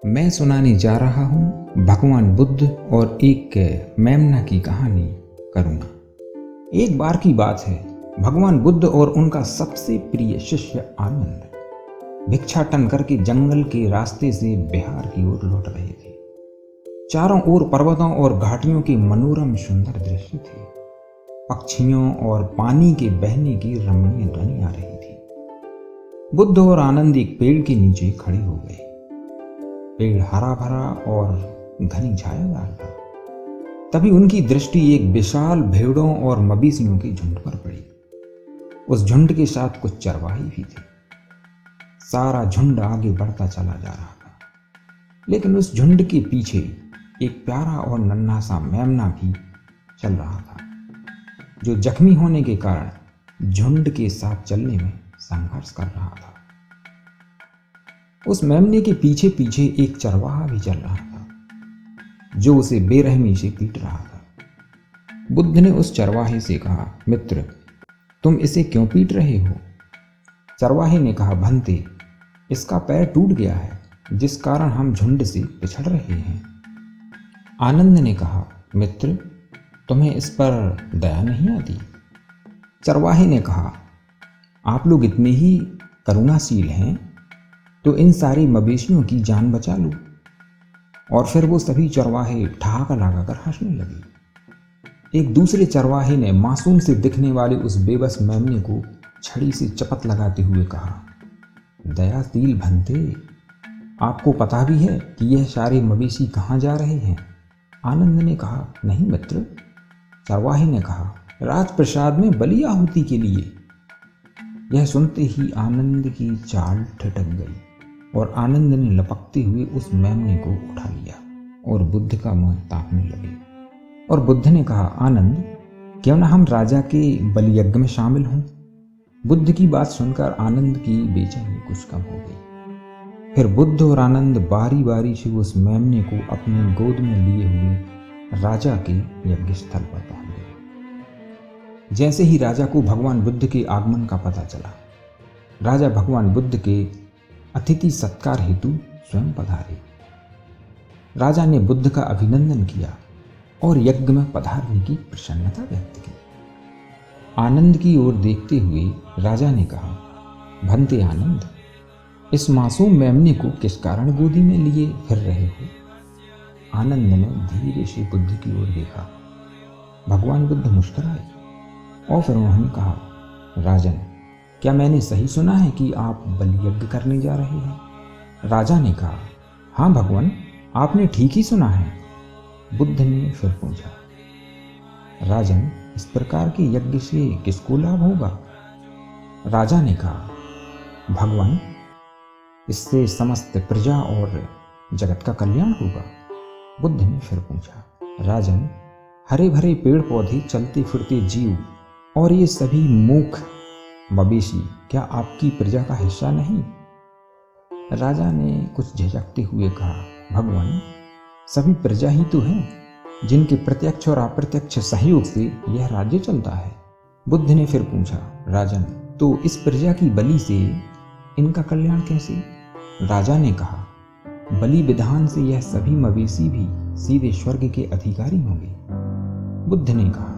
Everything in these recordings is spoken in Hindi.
मैं सुनाने जा रहा हूँ भगवान बुद्ध और एक मेमना की कहानी करूँगा। एक बार की बात है, भगवान बुद्ध और उनका सबसे प्रिय शिष्य आनंद भिक्षाटन करके जंगल के रास्ते से बिहार की ओर लौट रहे थे। चारों ओर पर्वतों और घाटियों के मनोरम सुंदर दृश्य थे। पक्षियों और पानी के बहने की रमणीय ध्वनि आ रही थी। बुद्ध और आनंद एक पेड़ के नीचे खड़े हो गए। पेड़ हरा भरा और घनी छायादार था। तभी उनकी दृष्टि एक विशाल भेड़ों और मवेशियों के झुंड पर पड़ी। उस झुंड के साथ कुछ चरवाहे भी थे। सारा झुंड आगे बढ़ता चला जा रहा था, लेकिन उस झुंड के पीछे एक प्यारा और नन्हा सा मेमना भी चल रहा था, जो जख्मी होने के कारण झुंड के साथ चलने में संघर्ष कर रहा था। उस मेमने के पीछे पीछे एक चरवाहा भी चल रहा था, जो उसे बेरहमी से पीट रहा था। बुद्ध ने उस चरवाहे से कहा, मित्र, तुम इसे क्यों पीट रहे हो? चरवाहे ने कहा, भंते, इसका पैर टूट गया है, जिस कारण हम झुंड से पिछड़ रहे हैं। आनंद ने कहा, मित्र, तुम्हें इस पर दया नहीं आती? चरवाहे ने कहा, आप लोग इतने ही करुणाशील हैं तो इन सारी मवेशियों की जान बचा लो। और फिर वो सभी चरवाहे ठहाका लगाकर हंसने लगे। एक दूसरे चरवाहे ने मासूम से दिखने वाले उस बेबस मेमने को छड़ी से चपत लगाते हुए कहा, दयाशील भंते, आपको पता भी है कि यह सारे मवेशी कहाँ जा रहे हैं? आनंद ने कहा, नहीं मित्र। चरवाहे ने कहा, राजप्रसाद में बलि आहुति के लिए। यह सुनते ही आनंद की चाल ठिठक गई और आनंद ने लपकते हुए उस मेमने को उठा लिया और बुद्ध का मुंह ताकने लगे। और बुद्ध ने कहा, आनंद, क्यों ना हम राजा के बलि यज्ञ में शामिल हों? बुद्ध की बात सुनकर आनंद की बेचैनी कुछ कम हो गई। फिर बुद्ध और आनंद बारी बारी से उस मेमने को अपनी गोद में लिए हुए राजा के यज्ञ स्थल पर पहुंच गए। जैसे ही राजा को भगवान बुद्ध के आगमन का पता चला, राजा भगवान बुद्ध के अतिथि सत्कार हेतु स्वयं पधारे। राजा ने बुद्ध का अभिनंदन किया और यज्ञ में पधारने की प्रसन्नता व्यक्त की। आनंद की ओर देखते हुए राजा ने कहा, भंते आनंद, इस मासूम मेमने को किस कारण गोदी में लिए फिर रहे हो? आनंद ने धीरे से बुद्ध की ओर देखा। भगवान बुद्ध मुस्कुराए और फिर उन्होंने कहा, राजन, क्या मैंने सही सुना है कि आप बलि यज्ञ करने जा रहे हैं? राजा ने कहा, हाँ भगवान, आपने ठीक ही सुना है। बुद्ध ने फिर पूछा, राजन, इस प्रकार के यज्ञ से किसको लाभ होगा? राजा ने कहा, भगवान, इससे समस्त प्रजा और जगत का कल्याण होगा। बुद्ध ने फिर पूछा, राजन, हरे भरे पेड़ पौधे, चलते फिरते जीव और ये सभी मूक मवेशी क्या आपकी प्रजा का हिस्सा नहीं? राजा ने कुछ झिझकते हुए कहा, भगवान, सभी प्रजा ही तो हैं, जिनके प्रत्यक्ष और अप्रत्यक्ष सहयोग से यह राज्य चलता है। बुद्ध ने फिर पूछा, राजन, तो इस प्रजा की बलि से इनका कल्याण कैसे? राजा ने कहा, बलि विधान से यह सभी मवेशी भी सीधे स्वर्ग के अधिकारी होंगे। बुद्ध ने कहा,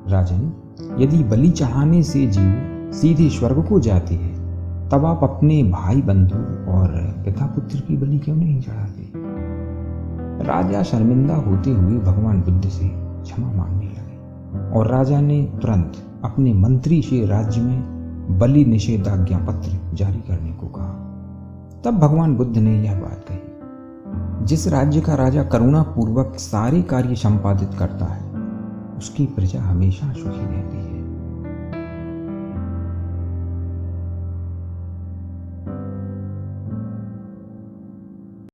राजन, यदि बलि चढ़ाने से जीव सीधे स्वर्ग को जाते हैं, तब आप अपने भाई बंधु और पिता पुत्र की बलि क्यों नहीं चढ़ाते? राजा शर्मिंदा होते हुए भगवान बुद्ध से क्षमा मांगने लगे और राजा ने तुरंत अपने मंत्री से राज्य में बलि निषेधाज्ञा पत्र जारी करने को कहा। तब भगवान बुद्ध ने यह बात कही, जिस राज्य का राजा करुणा पूर्वक सारे कार्य संपादित करता है, उसकी प्रजा हमेशा सुखी रहती है।